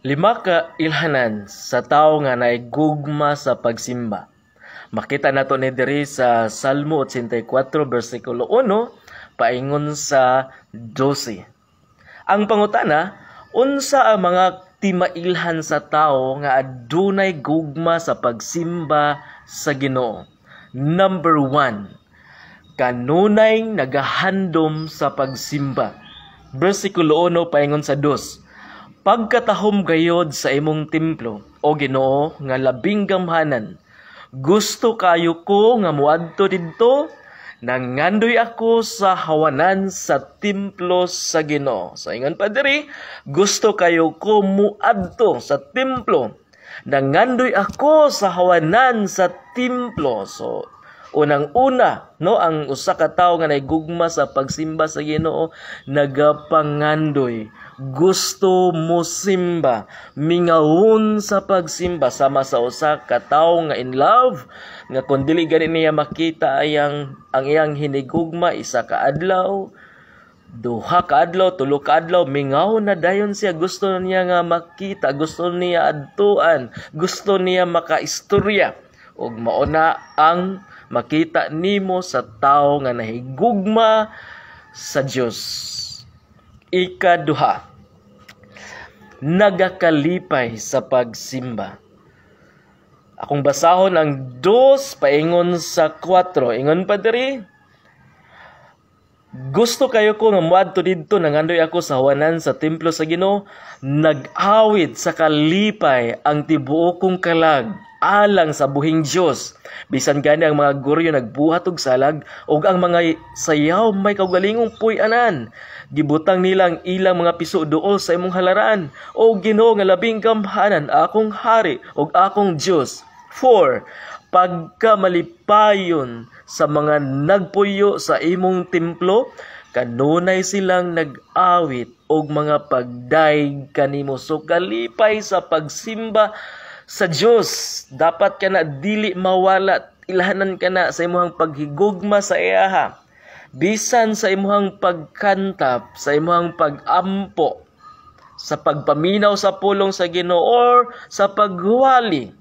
Lima ka ilhanan sa tao nga naigugma sa pagsimba. Makita nato ni diri sa Salmo 84 versikulo 1 paingon sa 12. Ang pangutana, unsa ang mga timailhan sa tao nga adunay gugma sa pagsimba sa Ginoo? Number 1, kanunay nagahandom sa pagsimba. Versikulo 1 paingon sa 2. Pagkatahom gayod sa imong templo, o Ginoo, nga labing gamhanan, gusto kayo ko nga muadto didto, nangandoy ako sa hawanan sa templo sa Ginoo. So ingon pa diri, gusto kayo ko muadto sa templo, nangandoy ako sa hawanan sa templo. So unang-una, no, ang usa ka tawo nga naigugma sa pagsimba sa Ginoo, nagapangandoy, gusto mo simba, mingawon sa pagsimba sama sa usa ka tawo nga in love, nga kun dili gani niya makita ang iyang hinigugma isa ka adlaw, duha ka adlaw, tulo ka adlaw, mingawon na dayon siya, gusto niya nga makita, gusto niya adtuan, gusto niya makaistorya, ug mao na ang makita nimo sa tawo nga nahigugma sa Dios. Ikaduha, nagakalipay sa pagsimba. Akong basahon ang 2 paingon sa 4. Ingon pa diri, gusto kayo ko nga muadto didto, nangandoy ako sa hawanan sa templo sa Ginoo, nag-awit sa kalipay ang tibuok kong kalag alang sa buhing Dios. Bisan gani ang mga guryo nagbuhat og salag, ug ang mga sayaw may kaugalingong puy-anan, gibutang nilang ilang mga piso duol sa imong halaran. O Ginoo nga labing gamhanan, akong hari ug akong Dios. 4, pagkamalipayon sa mga nagpuyo sa imong templo, kanunay silang nag-awit og mga pagdaig kanimo. So kalipay sa pagsimba sa Dios, dapat ka na dili mawala, ilhanan ka na sa imong paghigugma sa iyaha, bisan sa imong pagkantap, sa imong pagampo, sa pagpaminaw sa pulong sa Ginoo, or sa paghuwali,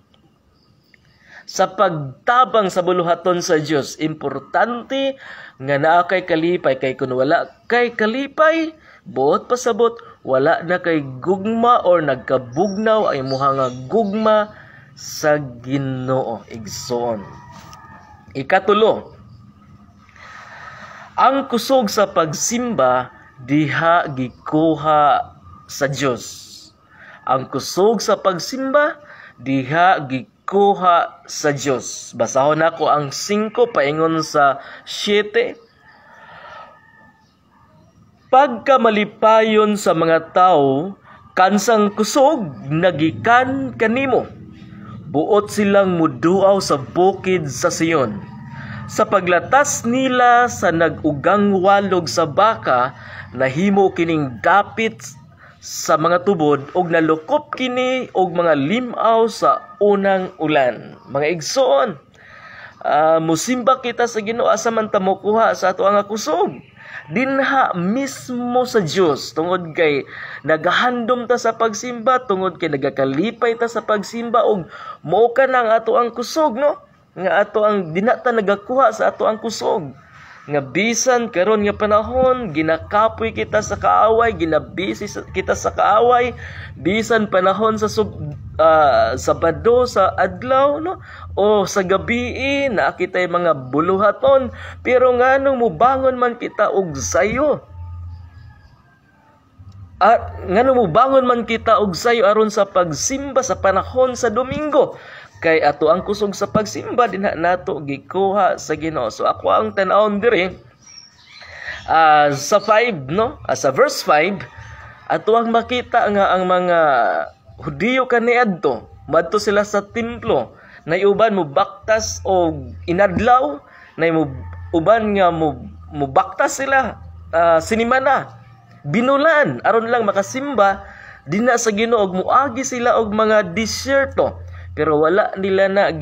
sa pagtabang sa buluhaton sa Dios. Importante nga naa kay kalipay, kay kun wala kay kalipay, buot pasabot, wala na kay gugma or nagkabugnaw ay muhanga gugma sa Ginoo. Igsoon. Ikatulo, ang kusog sa pagsimba diha gikuha sa Dios. Ang kusog sa pagsimba diha gikuha sa Dios. Basahon nako ang 5 paingon sa 7. Pagkamalipayon sa mga tao, kansang kusog nagikan kanimo. Buot silang muduaw sa bukid sa Sion. Sa paglatas nila sa nagugang walog sa baka, nahimo kining dapit sa mga tubod, og nalukop kini og mga limaw sa unang ulan. Mga igsoon, musimba kita sa Ginoo asa man ta mokuha sa ato nga kusog. Dinha mismo sa Dios, tungod kay nagahandom ta sa pagsimba, tungod kay nagakalipay ta sa pagsimba, og mao ka nang ato ang kusog, no? Nga ato ang dinata nagakuha sa ato ang kusog. Nga bisan karon nga panahon ginakapoy kita sa kaaway, ginabisi kita sa kaaway, bisan panahon sa Sabado sa adlaw, no, o sa gabi na kita'y mga buluhaton, pero nganong mubangon man kita og sayo, nganong mubangon man kita og sayo aron sa pagsimba sa panahon sa Domingo, kay ato ang kusog sa pagsimba dinha nato gikuha sa Ginoo. So ako ang tan-awon diri sa 5, no, sa verse 5, ato ang makita nga ang mga Hudiyo kaniadto, madto sila sa templo, nay uban mo baktas og inadlaw, nay uban nga mo baktas sila sinimana, binulan aron lang makasimba dinha sa Ginoo, og muagi sila og mga disyerto, pero wala nila na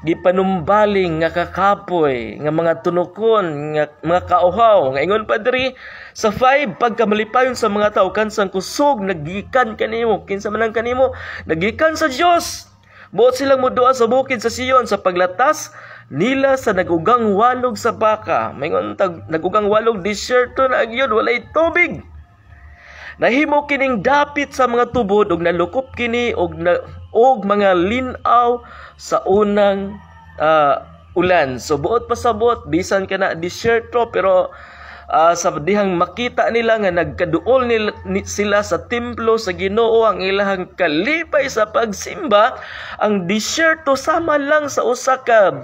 gipanumbaling nga kakapoy nga mga tunukon nga mga kauhaw nga ingon pa diri sa 5 pagkamalipayon sa mga tao kansang kusog nagikan kanimo kinsa man ang kanimo nagikan sa Dios buot silang moduha sa bukid sa Sion sa paglatas nila sa nagugang walog sa baka maingon tag nagugang walog disyerto na agyod walay tubig. Nahimo kining dapit sa mga tubod ug nalukop kini og mga linaw sa unang ulan. So buot pasabot bisan kana disyerto pero sa dihang makita nila nga nagkaduol sila sa templo sa Ginoo ang ilahang kalipay sa pagsimba, ang disyerto sama lang sa usa ka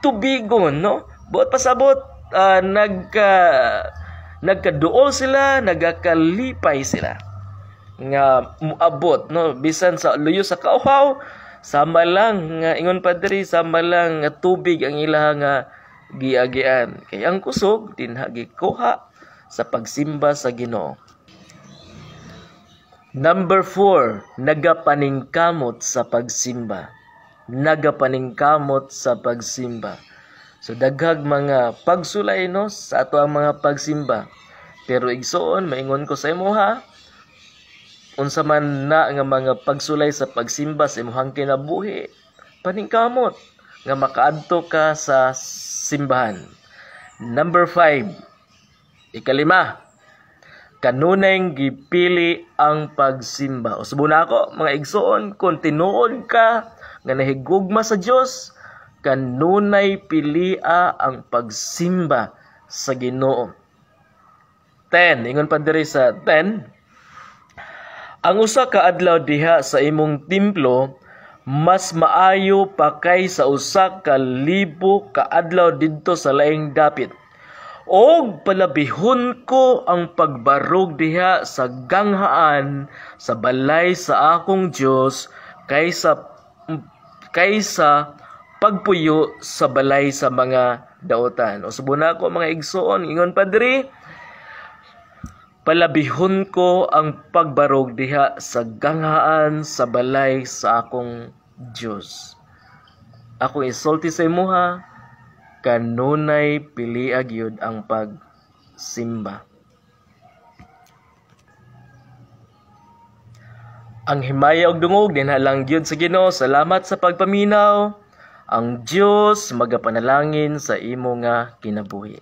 tubigon, no? Buot pasabot nagkaduol sila, nagakalipay sila nga muabot, no? Bisan sa luyo sa kauhaw sama lang nga ingon pa diri sama lang nga tubig ang ilahang giagian kay ang kusog dinha gikuha sa pagsimba sa Ginoo. Number 4, nagapaningkamot sa pagsimba. Nagapaningkamot sa pagsimba. So daghag mga pagsulay no sa ato ang mga pagsimba. Pero igsoon maingon ko sa imo ha, unsa man na nga mga pagsulay sa pagsimba sa imong kinabuhi, paningkamot nga makaadto ka sa simbahan. Number 5, ikalima, kanunay gipili ang pagsimba. Usbo na ako mga igsoon, kung tinuod ka nga nahigugma sa Dios, kanunay pilia ang pagsimba sa Ginoo. 10, ingon pa diri sa 10, ang usa ka adlaw diha sa imong templo mas maayo pa kay sa usa ka libo ka adlaw didto sa laing dapit. Og palabihon ko ang pagbarog diha sa ganghaan sa balay sa akong Dios kaysa pagpuyo sa balay sa mga daotan. O subuna ko mga igsoon, ingon pa diri, palabihon ko ang pagbarog diha sa ganghaan sa balay sa akong Dios. Ako isulti sa imuha, kanunay piliag yun ang pagsimba. Ang himaya og dungog dinhalang gyud sa Ginoo. Salamat sa pagpaminaw. Ang Dios magapanalangin sa imo nga kinabuhi.